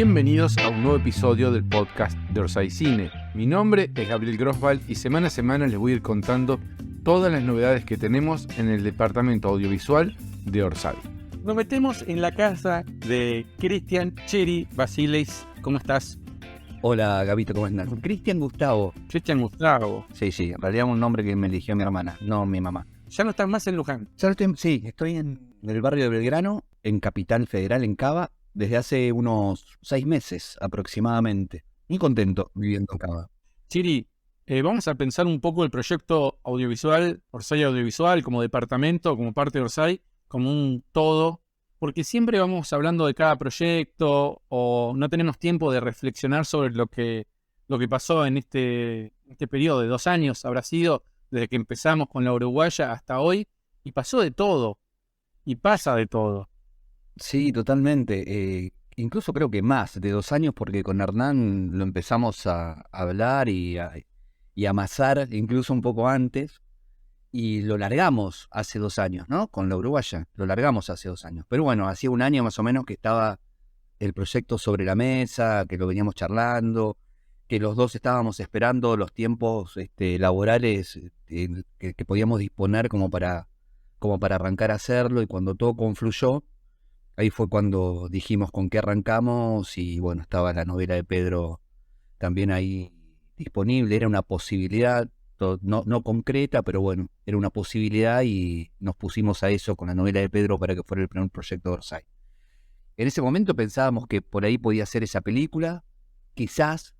Bienvenidos a un nuevo episodio del podcast de Orsay Cine. Mi nombre es Gabriel Grosval y semana a semana les voy a ir contando todas las novedades que tenemos en el departamento audiovisual de Orsay. Nos metemos en la casa de Cristian Cheri Basileis. ¿Cómo estás? Hola, Gabito, ¿cómo estás? Cristian Gustavo. Cristian Gustavo. Sí, en realidad un nombre que me eligió mi hermana, no mi mamá. Ya no estás más en Luján. Estoy en el barrio de Belgrano, en Capital Federal, en Cava, desde hace unos 6 meses aproximadamente. Muy contento viviendo en Cava. Cheri, vamos a pensar un poco el proyecto audiovisual, Orsay Audiovisual, como departamento, como parte de Orsay, como un todo, porque siempre vamos hablando de cada proyecto o no tenemos tiempo de reflexionar sobre lo que pasó en este periodo de 2 años, habrá sido desde que empezamos con la uruguaya hasta hoy, y pasó de todo, y pasa de todo. Sí, totalmente. Incluso creo que más de 2 años, porque con Hernán lo empezamos a hablar y a amasar incluso un poco antes. Y lo largamos hace 2 años, ¿no? Con la uruguaya, lo largamos hace 2 años. Pero bueno, hacía 1 año más o menos que estaba el proyecto sobre la mesa, que lo veníamos charlando, que los dos estábamos esperando los tiempos laborales que podíamos disponer como para arrancar a hacerlo. Y cuando todo confluyó, ahí fue cuando dijimos con qué arrancamos. Y bueno, estaba la novela de Pedro también ahí disponible, era una posibilidad. No concreta, pero bueno, era una posibilidad y nos pusimos a eso con la novela de Pedro para que fuera el primer proyecto de Orsay. En ese momento pensábamos que por ahí podía ser esa película, quizás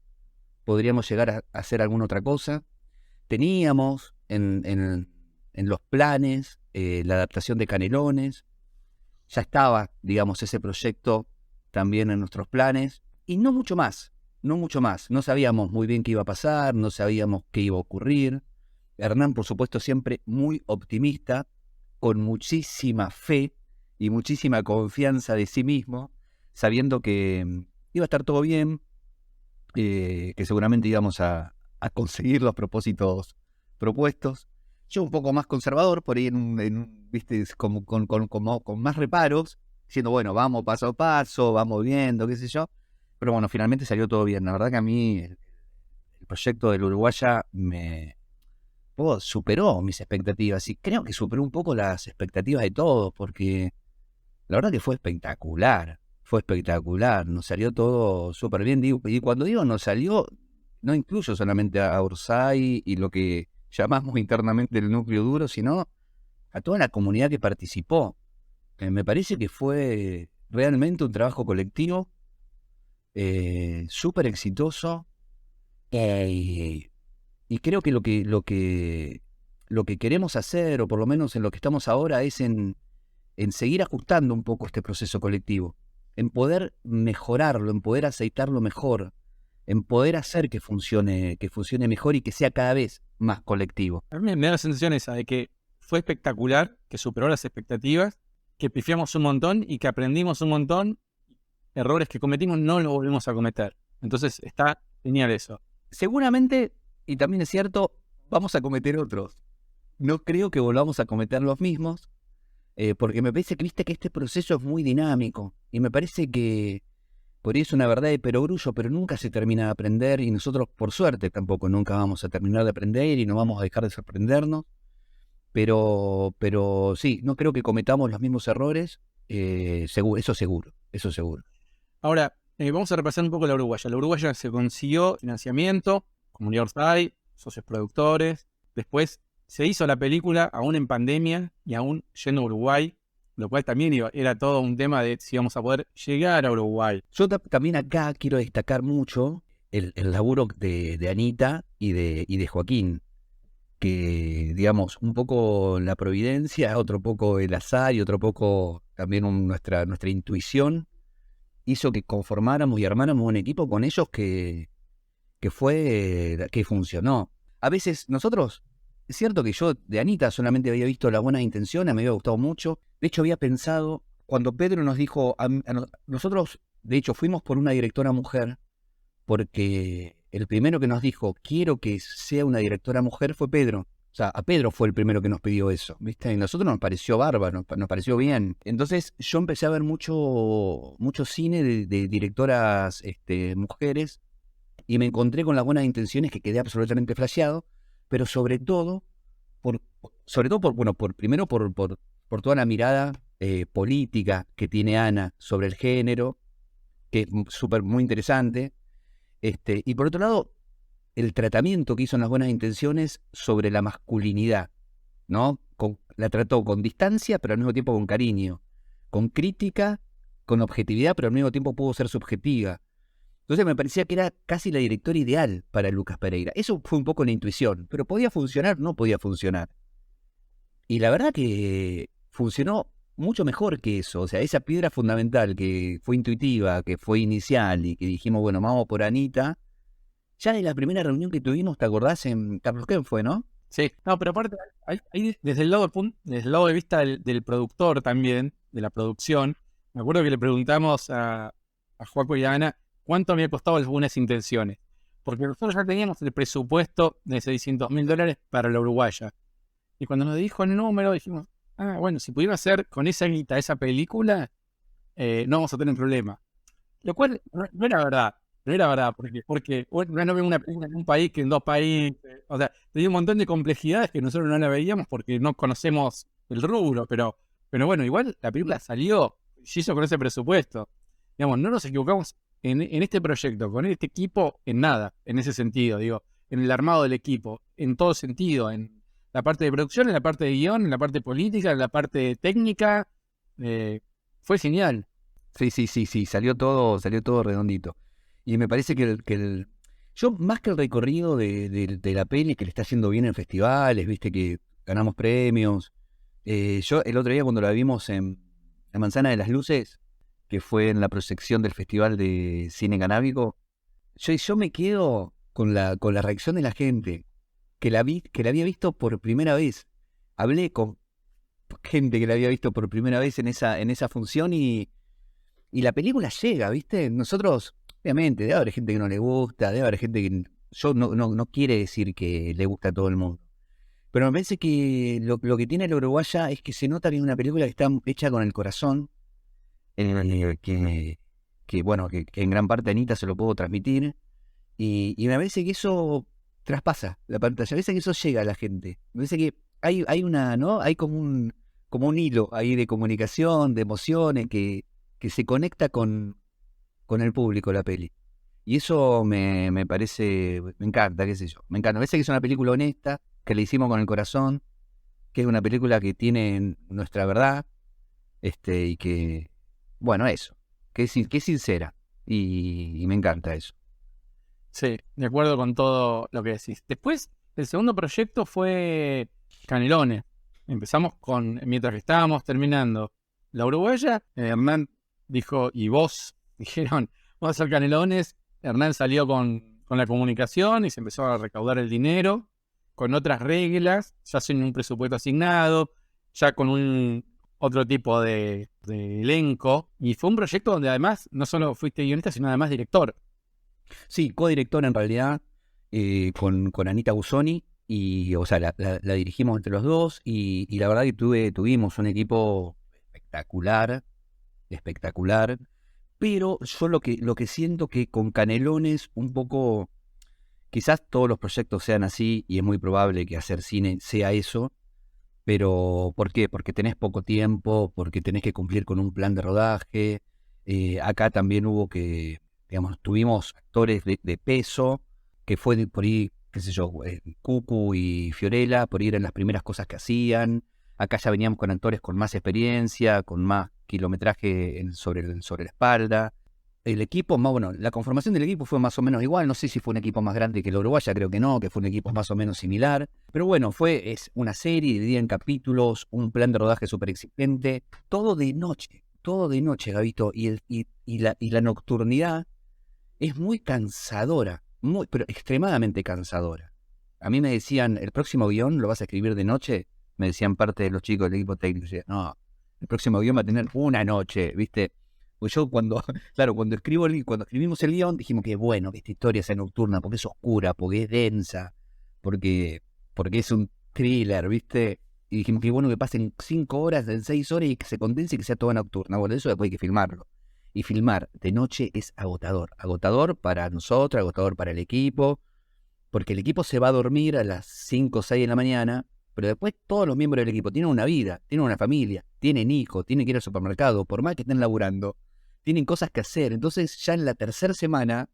podríamos llegar a hacer alguna otra cosa. Teníamos en los planes la adaptación de Canelones, ya estaba, digamos, ese proyecto también en nuestros planes, y no mucho más. No sabíamos muy bien qué iba a pasar, no sabíamos qué iba a ocurrir. Hernán, por supuesto, siempre muy optimista, con muchísima fe y muchísima confianza de sí mismo, sabiendo que iba a estar todo bien, que seguramente íbamos a conseguir los propósitos propuestos. Yo un poco más conservador, por ahí ¿viste? Como con más reparos, diciendo, bueno, vamos paso a paso, vamos viendo, qué sé yo. Pero bueno, finalmente salió todo bien. La verdad que a mí el proyecto del Uruguaya superó mis expectativas. Y creo que superó un poco las expectativas de todos, porque la verdad que fue espectacular. Nos salió todo súper bien. Y cuando digo nos salió, no incluyo solamente a Orsay y lo que llamamos internamente el núcleo duro, sino a toda la comunidad que participó. Me parece que fue realmente un trabajo colectivo, súper exitoso, y creo que lo que queremos hacer, o por lo menos en lo que estamos ahora, es en seguir ajustando un poco este proceso colectivo, en poder mejorarlo, en poder aceitarlo mejor, en poder hacer que funcione mejor y que sea cada vez más colectivo. A mí me da la sensación esa de que fue espectacular, que superó las expectativas, que pifiamos un montón y que aprendimos un montón. Errores que cometimos no los volvemos a cometer. Entonces está genial eso. Seguramente, y también es cierto, vamos a cometer otros. No creo que volvamos a cometer los mismos, porque me parece que este proceso es muy dinámico, y me parece que por ahí es una verdad de perogrullo, pero nunca se termina de aprender, y nosotros, por suerte, tampoco nunca vamos a terminar de aprender y no vamos a dejar de sorprendernos. Pero sí, no creo que cometamos los mismos errores, eso seguro. Ahora, vamos a repasar un poco la uruguaya. La uruguaya se consiguió financiamiento, Comunidad Orsay, socios productores. Después se hizo la película aún en pandemia y aún yendo a Uruguay, lo cual también era todo un tema de si íbamos a poder llegar a Uruguay. Yo también acá quiero destacar mucho el laburo de Anita y de Joaquín, que, digamos, un poco la providencia, otro poco el azar y otro poco también nuestra intuición hizo que conformáramos y armáramos un equipo con ellos que funcionó. A veces nosotros, es cierto que yo de Anita solamente había visto las buenas intenciones, me había gustado mucho. De hecho, había pensado, cuando Pedro nos dijo, nosotros de hecho fuimos por una directora mujer, porque el primero que nos dijo, quiero que sea una directora mujer, fue Pedro. O sea, a Pedro fue el primero que nos pidió eso, ¿viste? Y a nosotros nos pareció bárbaro, nos pareció bien. Entonces yo empecé a ver mucho cine de directoras mujeres y me encontré con las buenas intenciones que quedé absolutamente flasheado, pero por, sobre todo primero por toda la mirada política que tiene Ana sobre el género, que es súper muy interesante. Y por otro lado, el tratamiento que hizo en las buenas intenciones sobre la masculinidad, ¿no? La trató con distancia, pero al mismo tiempo con cariño, con crítica, con objetividad, pero al mismo tiempo pudo ser subjetiva. Entonces me parecía que era casi la directora ideal para Lucas Pereira. Eso fue un poco la intuición, pero podía funcionar, no podía funcionar. Y la verdad que funcionó mucho mejor que eso. O sea, esa piedra fundamental que fue intuitiva, que fue inicial y que dijimos, bueno, vamos por Anita. Ya de la primera reunión que tuvimos, ¿te acordás? En Carlos Ken fue, ¿no? Sí, no, pero aparte, ahí desde el lado de vista del productor también, de la producción, me acuerdo que le preguntamos a Joaco y a Ana cuánto había costado las buenas intenciones. Porque nosotros ya teníamos el presupuesto de $600.000 para la uruguaya. Y cuando nos dijo el número, dijimos, bueno, si pudiera hacer con esa guita esa película, no vamos a tener problema. Lo cual no era verdad. No era verdad, porque bueno, no veo una película en un país que en dos países. O sea, tenía un montón de complejidades que nosotros no la veíamos porque no conocemos el rubro. Pero bueno, igual la película salió, se hizo con ese presupuesto. Digamos, no nos equivocamos en este proyecto, con este equipo, en nada, en ese sentido, digo, en el armado del equipo, en todo sentido, en la parte de producción, en la parte de guión, en la parte política, en la parte técnica. Fue genial. Sí, salió todo redondito. Y me parece yo más que el recorrido de la peli, que le está haciendo bien en festivales, viste que ganamos premios. Yo el otro día cuando la vimos en La Manzana de las Luces, que fue en la proyección del Festival de Cine Canábico, yo me quedo con la reacción de la gente, que la había visto por primera vez. Hablé con gente que la había visto por primera vez en esa función y la película llega, ¿viste? Nosotros, obviamente, debe haber gente que no le gusta, debe haber gente que... Yo no quiere decir que le gusta a todo el mundo. Pero me parece que lo que tiene la uruguaya es que se nota que es una película que está hecha con el corazón, que en gran parte Anita se lo puedo transmitir. Y me parece que eso traspasa la pantalla, me parece que eso llega a la gente. Me parece que hay una, ¿no? Hay como un hilo ahí de comunicación, de emociones, que se conecta con el público la peli. Y eso me parece, me encanta, qué sé yo. Me encanta. Me parece que es una película honesta, que la hicimos con el corazón, que es una película que tiene nuestra verdad, y que, bueno, eso, que es sincera. Y me encanta eso. Sí, de acuerdo con todo lo que decís. Después, el segundo proyecto fue Canelones. Empezamos mientras que estábamos terminando la uruguaya, Hernán dijo, y vos, dijeron, vamos a hacer Canelones. Hernán salió con la comunicación y se empezó a recaudar el dinero con otras reglas, ya sin un presupuesto asignado, ya con otro tipo de elenco. Y fue un proyecto donde además no solo fuiste guionista, sino además director. Sí, codirectora en realidad, con Anita Busoni, y, o sea, la dirigimos entre los dos, y la verdad que tuvimos un equipo espectacular, pero yo lo que siento que con Canelones un poco, quizás todos los proyectos sean así, y es muy probable que hacer cine sea eso, pero ¿por qué? Porque tenés poco tiempo, porque tenés que cumplir con un plan de rodaje. Acá también digamos, tuvimos actores de peso, que fue por ahí, qué sé yo, Cucu y Fiorella, por ir en las primeras cosas que hacían. Acá ya veníamos con actores con más experiencia, con más kilometraje sobre la espalda. El equipo, bueno, la conformación del equipo fue más o menos igual. No sé si fue un equipo más grande que la uruguaya, creo que no, que fue un equipo más o menos similar. Pero bueno, es una serie dividida en capítulos, un plan de rodaje súper exigente, todo de noche, Gabito. Y la nocturnidad es muy cansadora, pero extremadamente cansadora. A mí me decían, el próximo guión lo vas a escribir de noche, me decían parte de los chicos del equipo técnico. Decían, no, el próximo guión va a tener una noche, ¿viste? Pues yo cuando escribimos el guión, dijimos que bueno, que esta historia sea nocturna, porque es oscura, porque es densa, porque es thriller, ¿viste? Y dijimos que bueno que pasen 5 horas, en 6 horas y que se condense y que sea toda nocturna. Bueno, eso después hay que filmarlo. Y filmar de noche es agotador. Agotador para nosotros, agotador para el equipo, porque el equipo se va a dormir a las 5 o 6 de la mañana, pero después todos los miembros del equipo tienen una vida, tienen una familia, tienen hijos, tienen que ir al supermercado, por más que estén laburando, tienen cosas que hacer. Entonces ya en la tercera semana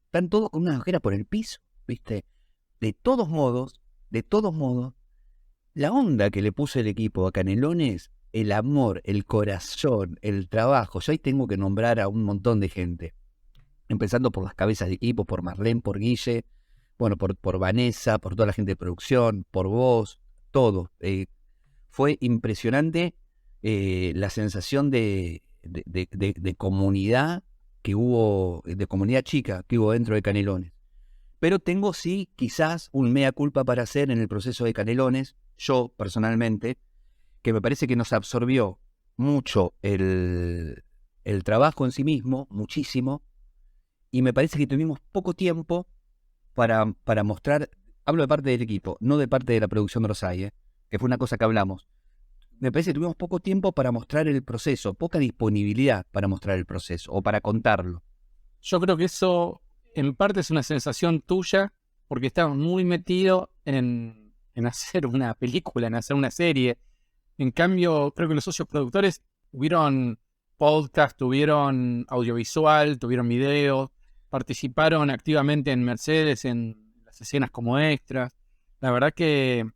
están todos con una ojera por el piso, ¿viste? De todos modos, la onda que le puso el equipo a Canelones, el amor, el corazón, el trabajo, yo ahí tengo que nombrar a un montón de gente, empezando por las cabezas de equipo, por Marlene, por Guille, bueno, por Vanessa, por toda la gente de producción, por vos, todo. Fue impresionante la sensación de comunidad que hubo, de comunidad chica que hubo dentro de Canelones. Pero tengo sí quizás un mea culpa para hacer en el proceso de Canelones, yo personalmente, que me parece que nos absorbió mucho el trabajo en sí mismo, muchísimo, y me parece que tuvimos poco tiempo para mostrar, hablo de parte del equipo, no de parte de la producción de Rosay, que fue una cosa que hablamos. Me parece que tuvimos poco tiempo para mostrar el proceso, poca disponibilidad para mostrar el proceso o para contarlo. Yo creo que eso en parte es una sensación tuya, porque estabas muy metido en hacer una película, en hacer una serie. En cambio, creo que los socios productores tuvieron podcast, tuvieron audiovisual, tuvieron videos, participaron activamente en Mercedes, en las escenas como extras. La verdad que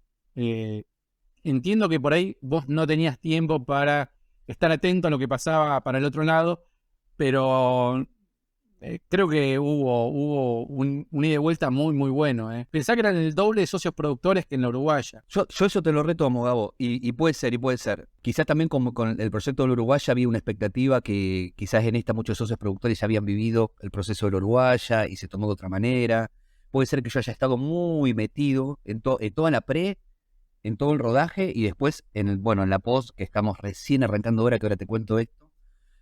entiendo que por ahí vos no tenías tiempo para estar atento a lo que pasaba para el otro lado, pero creo que hubo un ida y vuelta muy, muy bueno. Pensá que eran el doble de socios productores que en la uruguaya. Yo eso te lo retomo, Gabo, y puede ser, y puede ser. Quizás también como con el proyecto del Uruguaya había una expectativa que quizás en esta muchos socios productores ya habían vivido el proceso del Uruguaya y se tomó de otra manera. Puede ser que yo haya estado muy metido en toda la en todo el rodaje y después en la post, que estamos recién arrancando ahora, que ahora te cuento esto.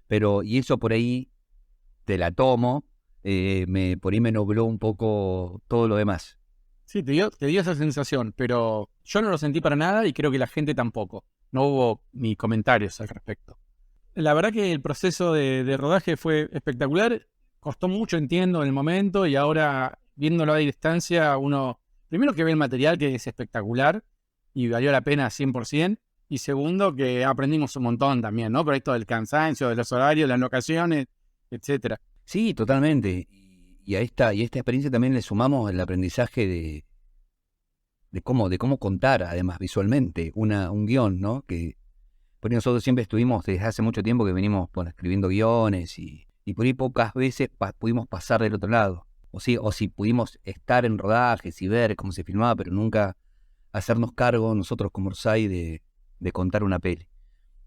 Pero, y eso por ahí te la tomo, por ahí me nubló un poco todo lo demás. Sí, te dio esa sensación, pero yo no lo sentí para nada y creo que la gente tampoco. No hubo ni comentarios al respecto. La verdad que el proceso de rodaje fue espectacular. Costó mucho, entiendo, en el momento, y ahora, viéndolo a distancia, uno, primero que ve el material, que es espectacular y valió la pena 100%, y segundo que aprendimos un montón también, ¿no? Por esto del cansancio, de los horarios, las locaciones, etcétera. Sí, totalmente. Y a esta experiencia también le sumamos el aprendizaje de cómo contar, además, visualmente, un guión, ¿no? Que por ahí nosotros siempre estuvimos, desde hace mucho tiempo que venimos escribiendo guiones y por ahí pocas veces pudimos pasar del otro lado. O si pudimos estar en rodajes y ver cómo se filmaba, pero nunca hacernos cargo nosotros como Orsay de contar una peli.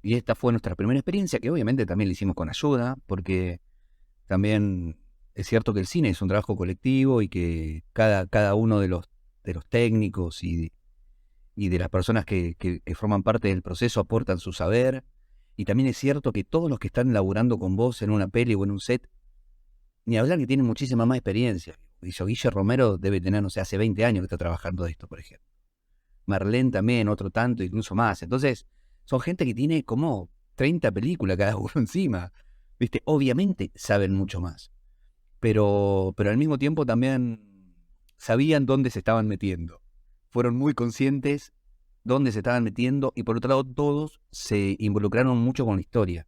Y esta fue nuestra primera experiencia, que obviamente también la hicimos con ayuda, porque también es cierto que el cine es un trabajo colectivo y que cada uno de los técnicos y de las personas que forman parte del proceso aportan su saber. Y también es cierto que todos los que están laburando con vos en una peli o en un set, ni hablar que tienen muchísima más experiencia. Guille Romero debe tener, no sé, hace 20 años que está trabajando de esto, por ejemplo. Marlene también, otro tanto, incluso más. Entonces, son gente que tiene como 30 películas cada uno encima. ¿Viste? Obviamente saben mucho más. Pero al mismo tiempo también sabían dónde se estaban metiendo. Fueron muy conscientes dónde se estaban metiendo y por otro lado todos se involucraron mucho con la historia.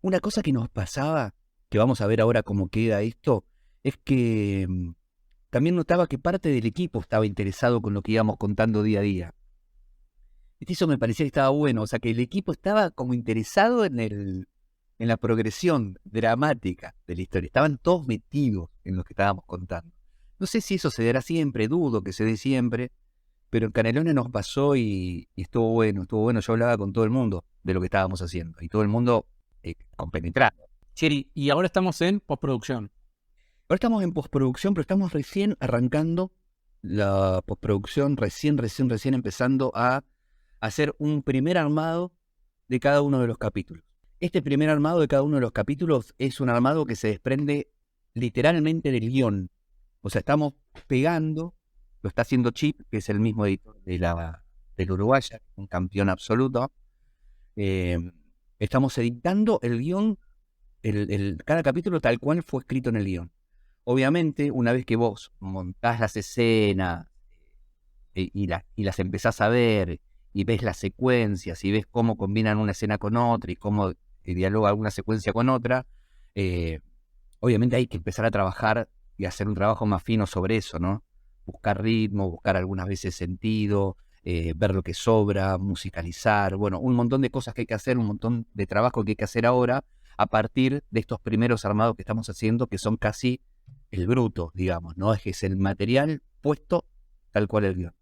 Una cosa que nos pasaba, que vamos a ver ahora cómo queda esto, es que también notaba que parte del equipo estaba interesado con lo que íbamos contando día a día. Y eso me parecía que estaba bueno, o sea que el equipo estaba como interesado en la progresión dramática de la historia. Estaban todos metidos en lo que estábamos contando. No sé si eso se dará siempre, dudo que se dé siempre, pero en Canelones nos pasó y estuvo bueno. Yo hablaba con todo el mundo de lo que estábamos haciendo y todo el mundo compenetrado. Cheri, y ahora estamos en postproducción. Ahora estamos en postproducción, pero estamos recién arrancando la postproducción, recién empezando a hacer un primer armado de cada uno de los capítulos. Este primer armado de cada uno de los capítulos es un armado que se desprende literalmente del guión. O sea, estamos pegando, lo está haciendo Chip, que es el mismo editor de del Uruguaya, un campeón absoluto. Eh, Estamos editando el guión, cada capítulo tal cual fue escrito en el guión. Obviamente, una vez que vos montás las escenas y las empezás a ver y ves las secuencias y ves cómo combinan una escena con otra y cómo dialoga una secuencia con otra, obviamente hay que empezar a trabajar y hacer un trabajo más fino sobre eso, ¿no? Buscar ritmo, buscar algunas veces sentido, ver lo que sobra, musicalizar, bueno, un montón de cosas que hay que hacer, un montón de trabajo que hay que hacer ahora a partir de estos primeros armados que estamos haciendo, que son casi el bruto, digamos, ¿no? Es que es el material puesto tal cual el guión.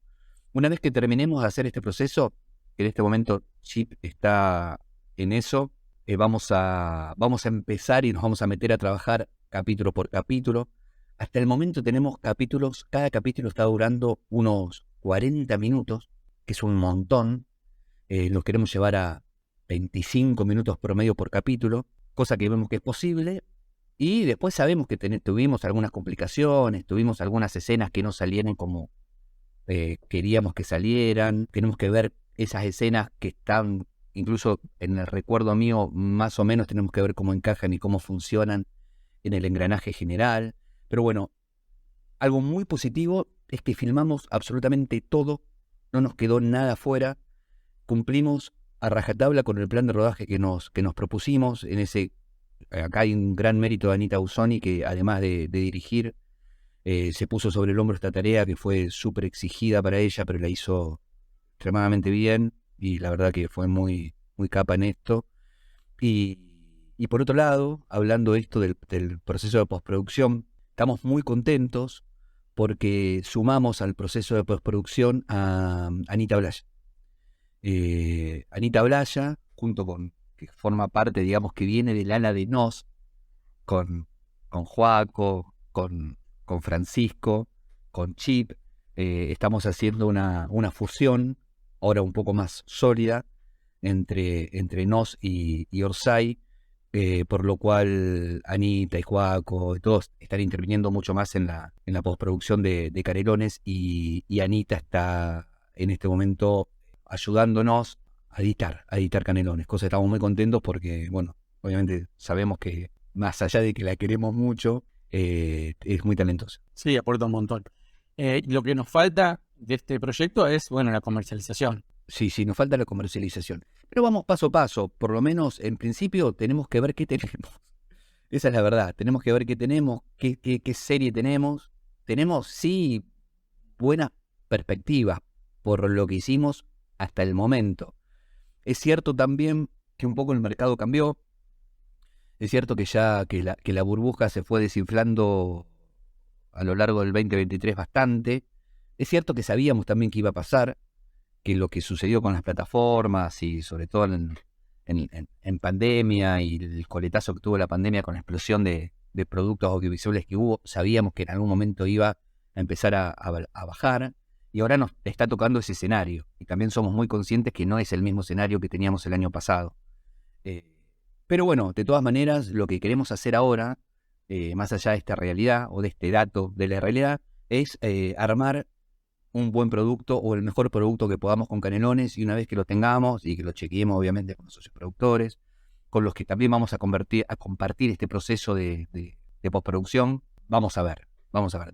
Una vez que terminemos de hacer este proceso, que en este momento Chip está en eso, vamos a empezar y nos vamos a meter a trabajar capítulo por capítulo. Hasta el momento tenemos capítulos, cada capítulo está durando unos 40 minutos, que es un montón. Los queremos llevar a 25 minutos promedio por capítulo, cosa que vemos que es posible. Y después sabemos que tuvimos algunas complicaciones, tuvimos algunas escenas que no salieron como queríamos que salieran. Tenemos que ver esas escenas que están, incluso en el recuerdo mío, más o menos tenemos que ver cómo encajan y cómo funcionan en el engranaje general. Pero bueno, algo muy positivo es que filmamos absolutamente todo, no nos quedó nada afuera, cumplimos a rajatabla con el plan de rodaje que nos propusimos. Acá hay un gran mérito de Anita Ausoni, que además de dirigir, se puso sobre el hombro esta tarea que fue súper exigida para ella, pero la hizo extremadamente bien y la verdad que fue muy, muy capa en esto. Y por otro lado, hablando esto del proceso de postproducción, estamos muy contentos porque sumamos al proceso de postproducción a Anita Blaya. Anita Blaya, que forma parte, digamos, que viene del ala de Nos, con Joaco, con Francisco, con Chip, estamos haciendo una fusión, ahora un poco más sólida, entre Nos y Orsay, por lo cual Anita y Joaco y todos están interviniendo mucho más en la postproducción de Canelones, y Anita está en este momento ayudándonos a editar Canelones, cosa que estamos muy contentos porque, bueno, obviamente sabemos que más allá de que la queremos mucho, es muy talentosa. Sí, aporta un montón. Lo que nos falta de este proyecto es, bueno, la comercialización. Sí, nos falta la comercialización. Pero vamos paso a paso. Por lo menos, en principio, tenemos que ver qué tenemos. Esa es la verdad. Tenemos que ver qué tenemos, qué serie tenemos. Tenemos, sí, buenas perspectivas por lo que hicimos hasta el momento. Es cierto también que un poco el mercado cambió. Es cierto que ya que la burbuja se fue desinflando a lo largo del 2023 bastante. Es cierto que sabíamos también que iba a pasar, que lo que sucedió con las plataformas y sobre todo en pandemia y el coletazo que tuvo la pandemia con la explosión de productos audiovisuales que hubo, sabíamos que en algún momento iba a empezar a bajar, y ahora nos está tocando ese escenario. Y también somos muy conscientes que no es el mismo escenario que teníamos el año pasado. Pero bueno, de todas maneras, lo que queremos hacer ahora, más allá de esta realidad o de este dato de la realidad, es armar un buen producto o el mejor producto que podamos con Canelones, y una vez que lo tengamos y que lo chequeemos obviamente con los socios productores, con los que también vamos a compartir este proceso de postproducción, vamos a ver.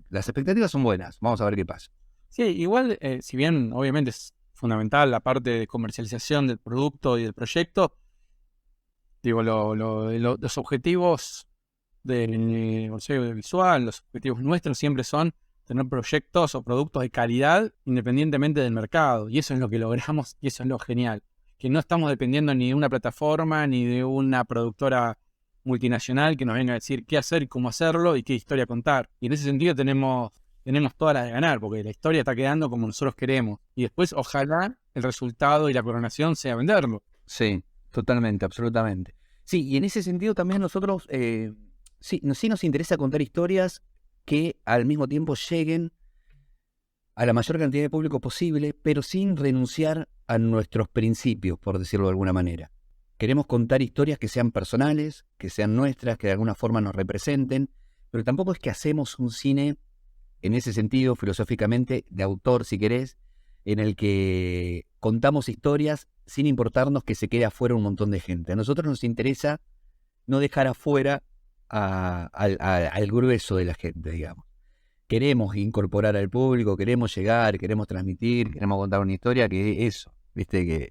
Las expectativas son buenas, vamos a ver qué pasa. Sí, igual, si bien obviamente es fundamental la parte de comercialización del producto y del proyecto, digo, los objetivos del Orsay Audiovisual, los objetivos nuestros siempre son tener proyectos o productos de calidad independientemente del mercado. Y eso es lo que logramos y eso es lo genial. Que no estamos dependiendo ni de una plataforma ni de una productora multinacional que nos venga a decir qué hacer y cómo hacerlo y qué historia contar. Y en ese sentido tenemos todas las de ganar, porque la historia está quedando como nosotros queremos. Y después, ojalá, el resultado y la coronación sea venderlo. Sí, totalmente, absolutamente. Sí, y en ese sentido también nosotros, sí nos interesa contar historias que al mismo tiempo lleguen a la mayor cantidad de público posible, pero sin renunciar a nuestros principios, por decirlo de alguna manera. Queremos contar historias que sean personales, que sean nuestras, que de alguna forma nos representen, pero tampoco es que hacemos un cine, en ese sentido, filosóficamente, de autor, si querés, en el que contamos historias sin importarnos que se quede afuera un montón de gente. A nosotros nos interesa no dejar afuera al grueso de la gente, digamos. Queremos incorporar al público, queremos llegar, queremos transmitir, queremos contar una historia que eso, ¿viste?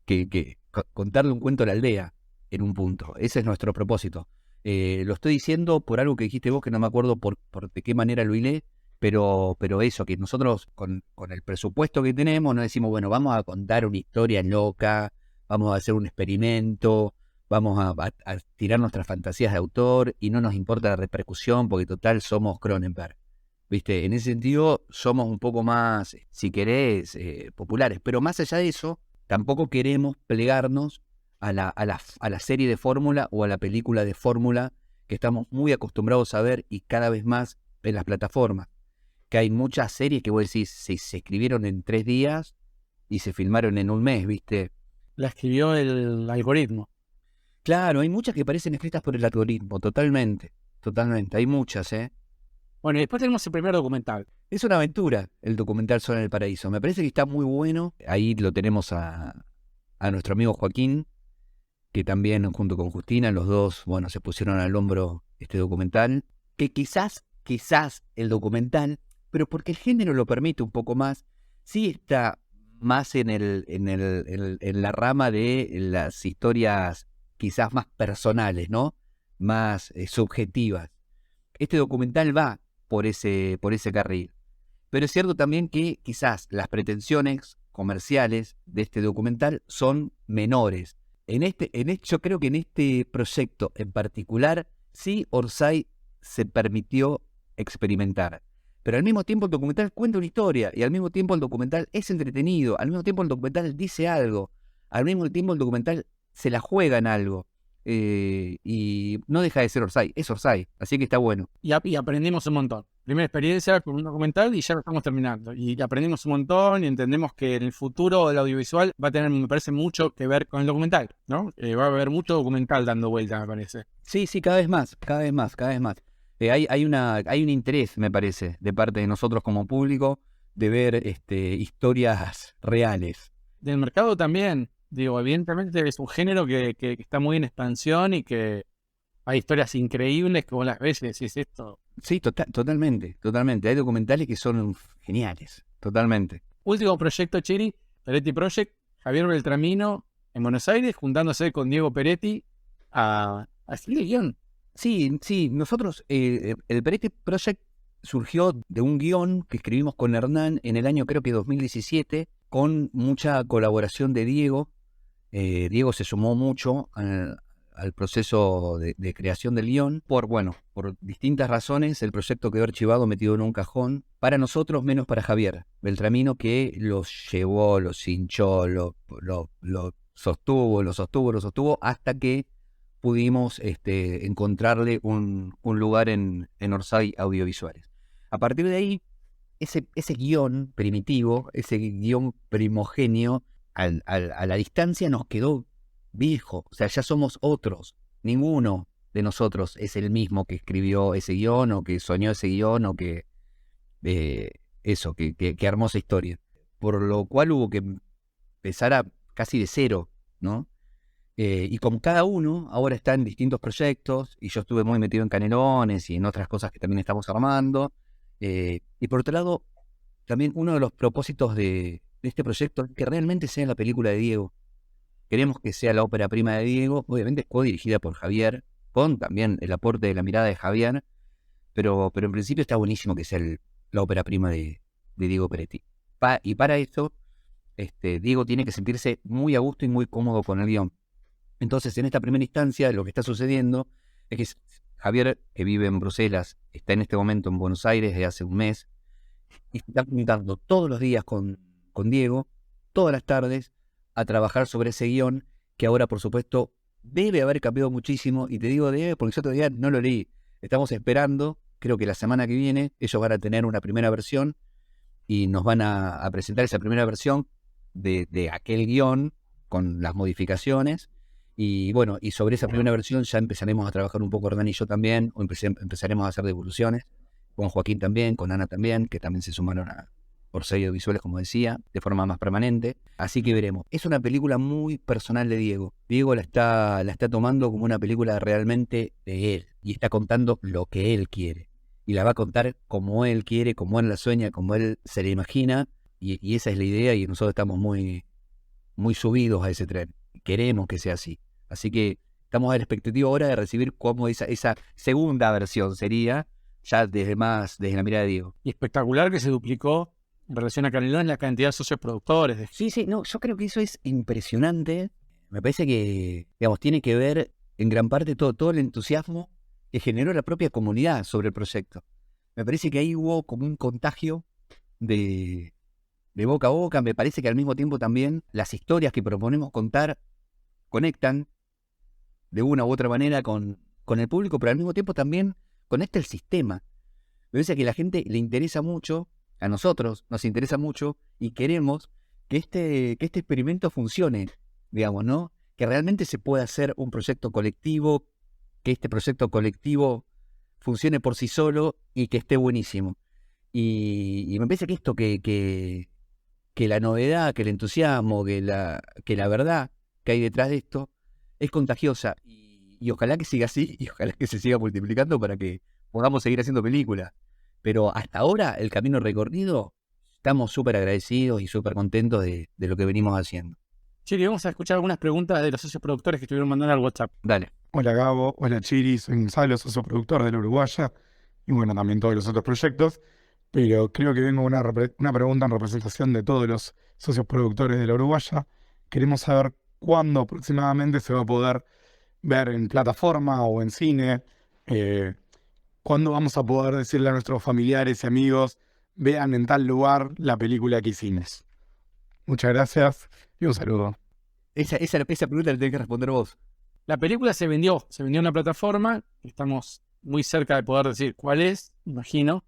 Que contarle un cuento a la aldea en un punto. Ese es nuestro propósito. Lo estoy diciendo por algo que dijiste vos, que no me acuerdo por de qué manera lo hilé, pero eso, que nosotros con el presupuesto que tenemos no decimos, bueno, vamos a contar una historia loca, vamos a hacer un experimento, vamos a tirar nuestras fantasías de autor y no nos importa la repercusión porque total somos Cronenberg. ¿Viste? En ese sentido somos un poco más, si querés, populares. Pero más allá de eso, tampoco queremos plegarnos a la serie de fórmula o a la película de fórmula que estamos muy acostumbrados a ver y cada vez más en las plataformas. Que hay muchas series que vos decís, se escribieron en 3 días y se filmaron en un mes, ¿viste? La escribió el algoritmo. Claro, hay muchas que parecen escritas por el algoritmo, totalmente. Hay muchas, ¿eh? Bueno, y después tenemos el primer documental. Es una aventura el documental Zona del Paraíso. Me parece que está muy bueno. Ahí lo tenemos a nuestro amigo Joaquín, que también junto con Justina, los dos, bueno, se pusieron al hombro este documental. Que quizás el documental, pero porque el género lo permite un poco más, sí está más en la rama de las historias quizás más personales, ¿no? Más subjetivas. Este documental va por ese carril. Pero es cierto también que quizás las pretensiones comerciales de este documental son menores. Yo creo que en este proyecto en particular, sí Orsay se permitió experimentar. Pero al mismo tiempo el documental cuenta una historia, y al mismo tiempo el documental es entretenido, al mismo tiempo el documental dice algo, al mismo tiempo el documental se la juega en algo. Y no deja de ser Orsay, es Orsay, así que está bueno. Y aprendimos un montón. Primera experiencia con un documental y ya lo estamos terminando. Y aprendimos un montón y entendemos que en el futuro del audiovisual va a tener, me parece, mucho que ver con el documental, ¿no? Va a haber mucho documental dando vuelta, me parece. Sí, cada vez más. Hay un interés, me parece, de parte de nosotros como público de ver historias reales. Del mercado también. Digo, evidentemente es un género que está muy en expansión y que hay historias increíbles que vos las ves y decís esto. Sí, totalmente. Hay documentales que son geniales, totalmente. Último proyecto, Chiri, Peretti Project, Javier Beltramino en Buenos Aires, juntándose con Diego Peretti a escribir el guión. Sí, nosotros, el Peretti Project surgió de un guión que escribimos con Hernán en el año creo que 2017, con mucha colaboración de Diego. Diego se sumó mucho al proceso de creación del guión. Por distintas razones, el proyecto quedó archivado, metido en un cajón. Para nosotros, menos para Javier Beltramino, que los llevó, los hinchó, lo sostuvo, hasta que pudimos encontrarle un lugar en Orsay Audiovisuales. A partir de ahí, ese guión primitivo, ese guión primogéneo, a la distancia nos quedó viejo. O sea, ya somos otros. Ninguno de nosotros es el mismo que escribió ese guión o que soñó ese guión o que armó esa historia. Por lo cual hubo que empezar casi de cero, ¿no? Y como cada uno ahora está en distintos proyectos, y yo estuve muy metido en Canelones y en otras cosas que también estamos armando. Y por otro lado, también uno de los propósitos de este proyecto es que realmente sea la película de Diego. Queremos que sea la ópera prima de Diego, obviamente codirigida por Javier, con también el aporte de la mirada de Javier, pero en principio está buenísimo que sea la ópera prima de Diego Peretti. Y para esto, Diego tiene que sentirse muy a gusto y muy cómodo con el guión. Entonces, en esta primera instancia, lo que está sucediendo es que Javier, que vive en Bruselas, está en este momento en Buenos Aires desde hace un mes, y está juntando todos los días con Diego, todas las tardes, a trabajar sobre ese guión, que ahora, por supuesto, debe haber cambiado muchísimo, y te digo debe porque yo todavía no lo leí. Estamos esperando, creo que la semana que viene, ellos van a tener una primera versión, y nos van a presentar esa primera versión de aquel guión, con las modificaciones. Y bueno, y sobre esa primera versión ya empezaremos a trabajar un poco Hernán y yo también, o empezaremos a hacer devoluciones, con Joaquín también, con Ana también, que también se sumaron Orsay Audiovisuales, como decía, de forma más permanente. Así que veremos. Es una película muy personal de Diego. Diego la está tomando como una película realmente de él. Y está contando lo que él quiere. Y la va a contar como él quiere, como él la sueña, como él se la imagina. Y esa es la idea y nosotros estamos muy, muy subidos a ese tren. Queremos que sea así. Así que estamos a la expectativa ahora de recibir cómo esa segunda versión sería, ya desde la mirada de Diego. Y espectacular que se duplicó en relación a Canelones la cantidad de socios productores. Sí, no, yo creo que eso es impresionante. Me parece que, digamos, tiene que ver en gran parte todo el entusiasmo que generó la propia comunidad sobre el proyecto. Me parece que ahí hubo como un contagio de boca a boca. Me parece que al mismo tiempo también las historias que proponemos contar conectan de una u otra manera con el público, pero al mismo tiempo también conecta el sistema. Me parece que a la gente le interesa mucho, a nosotros nos interesa mucho y queremos que este experimento funcione, digamos, ¿no? Que realmente se pueda hacer un proyecto colectivo, que este proyecto colectivo funcione por sí solo y que esté buenísimo. Y me parece que esto, que la novedad, que el entusiasmo, que la verdad que hay detrás de esto es contagiosa. Y ojalá que siga así y ojalá que se siga multiplicando para que podamos seguir haciendo películas. Pero hasta ahora, el camino recorrido, estamos súper agradecidos y súper contentos de lo que venimos haciendo. Chiri, vamos a escuchar algunas preguntas de los socios productores que estuvieron mandando al WhatsApp. Dale. Hola Gabo, hola Chiri, soy Gonzalo, socio productor de La Uruguaya y bueno, también todos los otros proyectos, pero creo que vengo una pregunta en representación de todos los socios productores de La Uruguaya. Queremos saber cuándo aproximadamente se va a poder ver en plataforma o en cine, cuándo vamos a poder decirle a nuestros familiares y amigos, vean en tal lugar la película que hicimos. Muchas gracias y un saludo. Esa pregunta la tenés que responder vos. La película se vendió en una plataforma, estamos muy cerca de poder decir cuál es, imagino,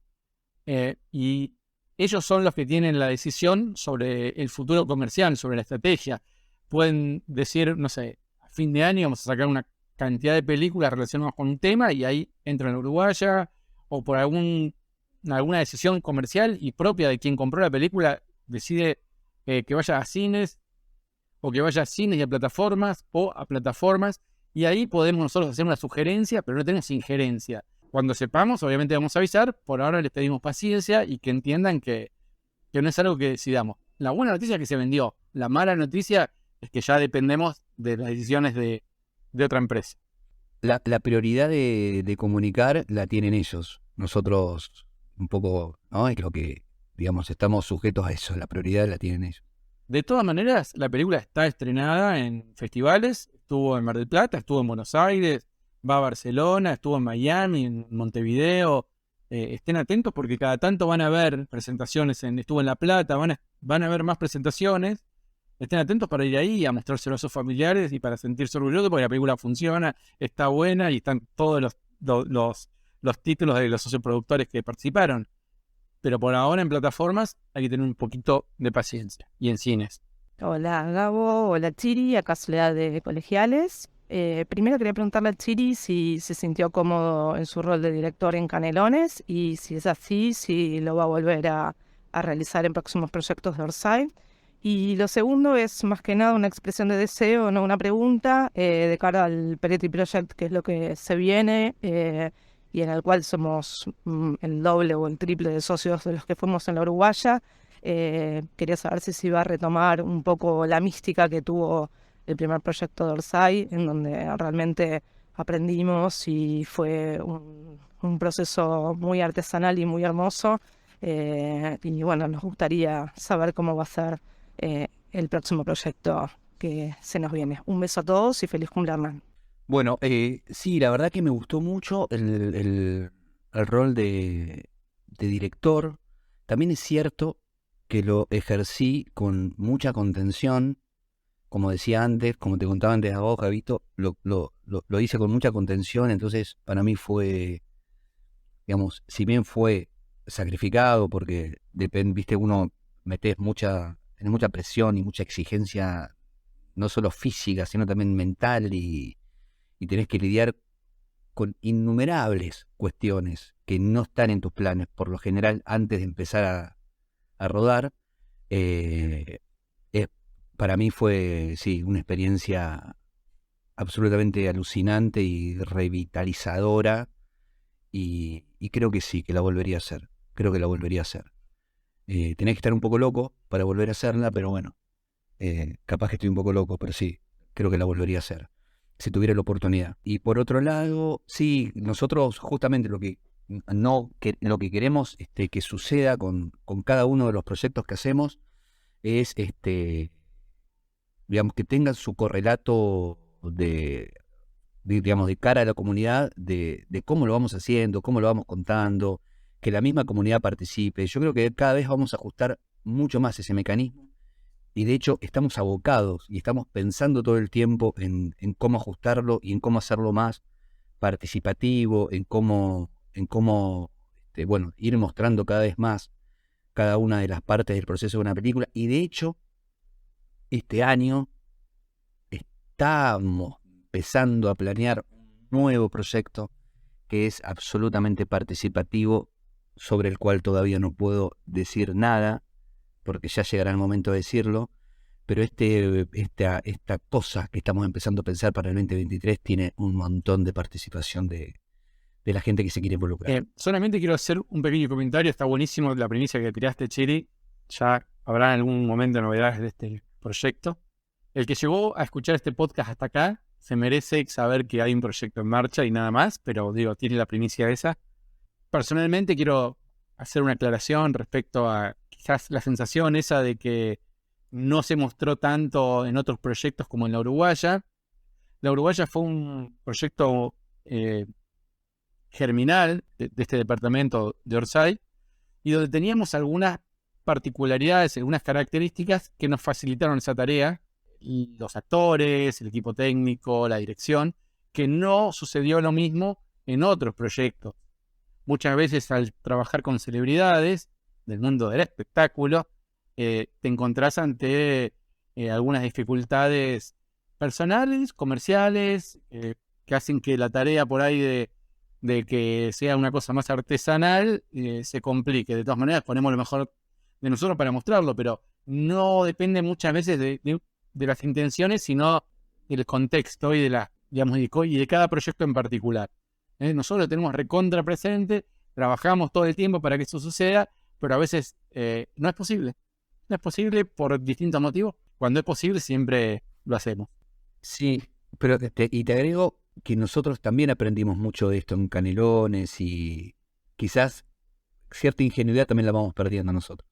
y ellos son los que tienen la decisión sobre el futuro comercial, sobre la estrategia. Pueden decir, no sé, a fin de año vamos a sacar una cantidad de películas relacionadas con un tema y ahí entra en Uruguaya, o por alguna decisión comercial y propia de quien compró la película decide que vaya a cines, o que vaya a cines y a plataformas, o a plataformas, y ahí podemos nosotros hacer una sugerencia, pero no tenemos injerencia. Cuando sepamos, obviamente vamos a avisar, por ahora les pedimos paciencia y que entiendan que no es algo que decidamos. La buena noticia es que se vendió, la mala noticia es que ya dependemos de las decisiones de otra empresa. La prioridad de comunicar la tienen ellos. Nosotros un poco, ¿no? Es lo que, digamos, estamos sujetos a eso. La prioridad la tienen ellos. De todas maneras, la película está estrenada en festivales, estuvo en Mar del Plata, estuvo en Buenos Aires, va a Barcelona, estuvo en Miami, en Montevideo. Estén atentos porque cada tanto van a ver presentaciones, estuvo en La Plata, van a ver más presentaciones. Estén atentos para ir ahí y a mostrárselo a sus familiares y para sentirse orgullosos porque la película funciona, está buena y están todos los títulos de los socioproductores que participaron. Pero por ahora en plataformas hay que tener un poquito de paciencia. Y en cines. Hola Gabo, hola Chiri, acá Soledad de Colegiales. Primero quería preguntarle a Chiri si se sintió cómodo en su rol de director en Canelones y si es así, si lo va a volver a realizar en próximos proyectos de Orsay. Y lo segundo es más que nada una expresión de deseo, no una pregunta, de cara al Peretti Project, que es lo que se viene, y en el cual somos el doble o el triple de socios de los que fuimos en La Uruguaya. Quería saber si se iba a retomar un poco la mística que tuvo el primer proyecto de Orsay, en donde realmente aprendimos y fue un proceso muy artesanal y muy hermoso. Y bueno, nos gustaría saber cómo va a ser el próximo proyecto que se nos viene. Un beso a todos y feliz cumpleaños. Bueno, sí, la verdad que me gustó mucho el rol de director. También es cierto que lo ejercí con mucha contención, como decía antes, como te contaba antes a vos, Gabito, lo hice con mucha contención, entonces para mí fue, digamos, si bien fue sacrificado, porque viste, uno tenés mucha presión y mucha exigencia, no solo física, sino también mental, y tenés que lidiar con innumerables cuestiones que no están en tus planes, por lo general, antes de empezar a rodar. Eh, para mí fue, sí, una experiencia absolutamente alucinante y revitalizadora, y creo que sí, que la volvería a hacer. Creo que la volvería a hacer. Tenés que estar un poco loco para volver a hacerla, pero bueno, capaz que estoy un poco loco, pero sí, creo que la volvería a hacer, si tuviera la oportunidad. Y por otro lado, sí, nosotros justamente lo que queremos que suceda con cada uno de los proyectos que hacemos es, digamos, que tengan su correlato digamos, de cara a la comunidad, de cómo lo vamos haciendo, cómo lo vamos contando, que la misma comunidad participe. Yo creo que cada vez vamos a ajustar mucho más ese mecanismo, y de hecho estamos abocados y estamos pensando todo el tiempo en cómo ajustarlo y en cómo hacerlo más participativo, en cómo bueno, ir mostrando cada vez más cada una de las partes del proceso de una película. Y de hecho, este año estamos empezando a planear un nuevo proyecto que es absolutamente participativo, sobre el cual todavía no puedo decir nada, porque ya llegará el momento de decirlo, pero esta cosa que estamos empezando a pensar para el 2023 tiene un montón de participación de la gente que se quiere involucrar. Solamente quiero hacer un pequeño comentario. Está buenísimo la primicia que tiraste, Chiri. Ya habrá en algún momento novedades de este proyecto. El que llegó a escuchar este podcast hasta acá se merece saber que hay un proyecto en marcha y nada más, pero digo, tiene la primicia esa. Personalmente quiero hacer una aclaración respecto a quizás la sensación esa de que no se mostró tanto en otros proyectos como en La Uruguaya. La Uruguaya fue un proyecto germinal de este departamento de Orsay, y donde teníamos algunas particularidades, algunas características que nos facilitaron esa tarea, y los actores, el equipo técnico, la dirección, que no sucedió lo mismo en otros proyectos. Muchas veces al trabajar con celebridades del mundo del espectáculo, te encontrás ante algunas dificultades personales, comerciales, que hacen que la tarea por ahí de que sea una cosa más artesanal se complique. De todas maneras, ponemos lo mejor de nosotros para mostrarlo, pero no depende muchas veces de las intenciones, sino del contexto y de cada proyecto en particular. Nosotros lo tenemos recontra presente, trabajamos todo el tiempo para que eso suceda, pero a veces no es posible. No es posible por distintos motivos. Cuando es posible, siempre lo hacemos. Sí, pero y te agrego que nosotros también aprendimos mucho de esto en Canelones, y quizás cierta ingenuidad también la vamos perdiendo nosotros.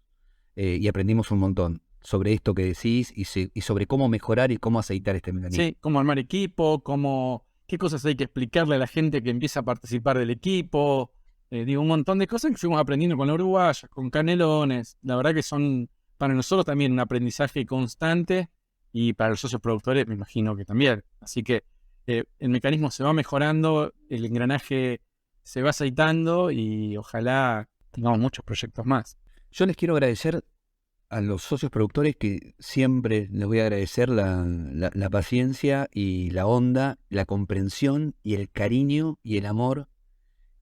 Y aprendimos un montón sobre esto que decís y sobre cómo mejorar y cómo aceitar este mecanismo. Sí, cómo armar equipo, qué cosas hay que explicarle a la gente que empieza a participar del equipo. Un montón de cosas que fuimos aprendiendo con La Uruguaya, con Canelones. La verdad que son para nosotros también un aprendizaje constante, y para los socios productores me imagino que también. Así que el mecanismo se va mejorando, el engranaje se va aceitando, y ojalá tengamos muchos proyectos más. Yo les quiero agradecer a los socios productores, que siempre les voy a agradecer la paciencia y la onda, la comprensión y el cariño y el amor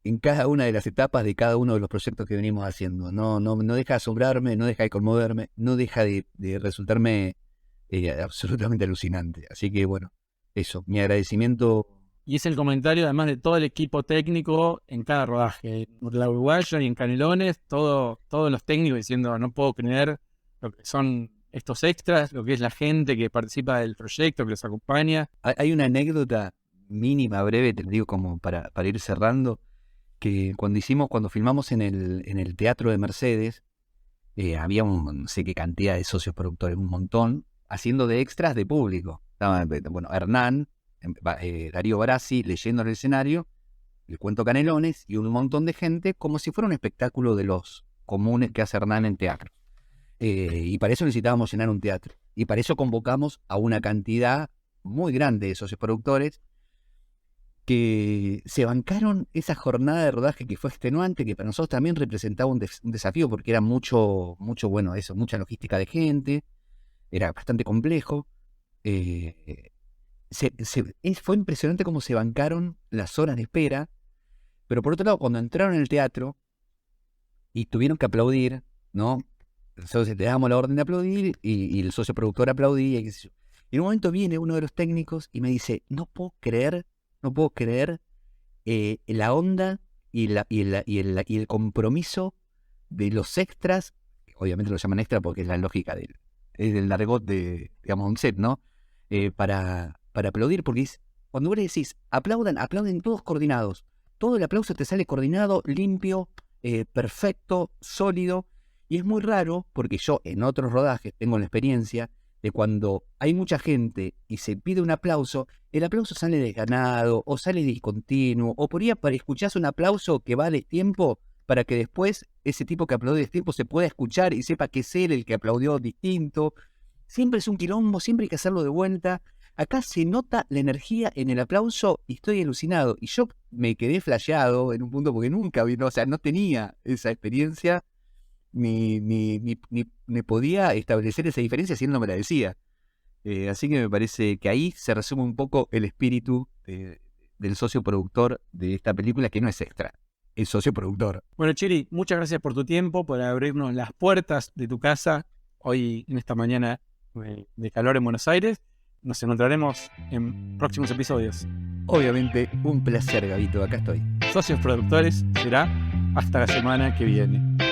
en cada una de las etapas de cada uno de los proyectos que venimos haciendo. No deja de asombrarme, no deja de conmoverme, no deja de resultarme absolutamente alucinante. Así que bueno, eso, mi agradecimiento. Y es el comentario además de todo el equipo técnico en cada rodaje. En La Uruguaya y en Canelones, todos los técnicos diciendo: no puedo creer lo que son estos extras, lo que es la gente que participa del proyecto, que los acompaña. Hay una anécdota mínima, breve, te digo como para ir cerrando, que cuando filmamos en el Teatro de Mercedes, había no sé qué cantidad de socios productores, un montón, haciendo de extras de público. Estaba, bueno, Hernán, Darío Barassi leyendo en el escenario el cuento Canelones, y un montón de gente, como si fuera un espectáculo de los comunes que hace Hernán en teatro. Y para eso necesitábamos llenar un teatro. Y para eso convocamos a una cantidad muy grande de socios productores que se bancaron esa jornada de rodaje, que fue extenuante, que para nosotros también representaba un desafío, porque era mucha logística de gente, era bastante complejo. Fue impresionante cómo se bancaron las horas de espera, pero por otro lado, cuando entraron en el teatro y tuvieron que aplaudir, ¿no? Entonces te damos la orden de aplaudir y el socio productor aplaudía y qué sé yo. Y en un momento viene uno de los técnicos y me dice, no puedo creer la onda y el compromiso de los extras, obviamente lo llaman extra porque es la lógica del argot de, digamos, un set, ¿no? Para aplaudir, porque cuando vos le decís, aplauden todos coordinados. Todo el aplauso te sale coordinado, limpio, perfecto, sólido. Y es muy raro, porque yo en otros rodajes tengo la experiencia de cuando hay mucha gente y se pide un aplauso, el aplauso sale desganado, o sale discontinuo, o por ahí escuchás un aplauso que va a destiempo para que después ese tipo que aplaudió a destiempo se pueda escuchar y sepa que es él el que aplaudió distinto. Siempre es un quilombo, siempre hay que hacerlo de vuelta. Acá se nota la energía en el aplauso y estoy alucinado. Y yo me quedé flasheado en un punto porque nunca vi, o sea, no tenía esa experiencia ni podía establecer esa diferencia si él no me la decía. Así que me parece que ahí se resume un poco el espíritu del socio productor de esta película, que no es extra, es socio productor. Bueno, Chiri, muchas gracias por tu tiempo, por abrirnos las puertas de tu casa hoy en esta mañana de calor en Buenos Aires. Nos encontraremos en próximos episodios. Obviamente, un placer, Gabito, acá estoy. Socios productores será hasta la semana que viene.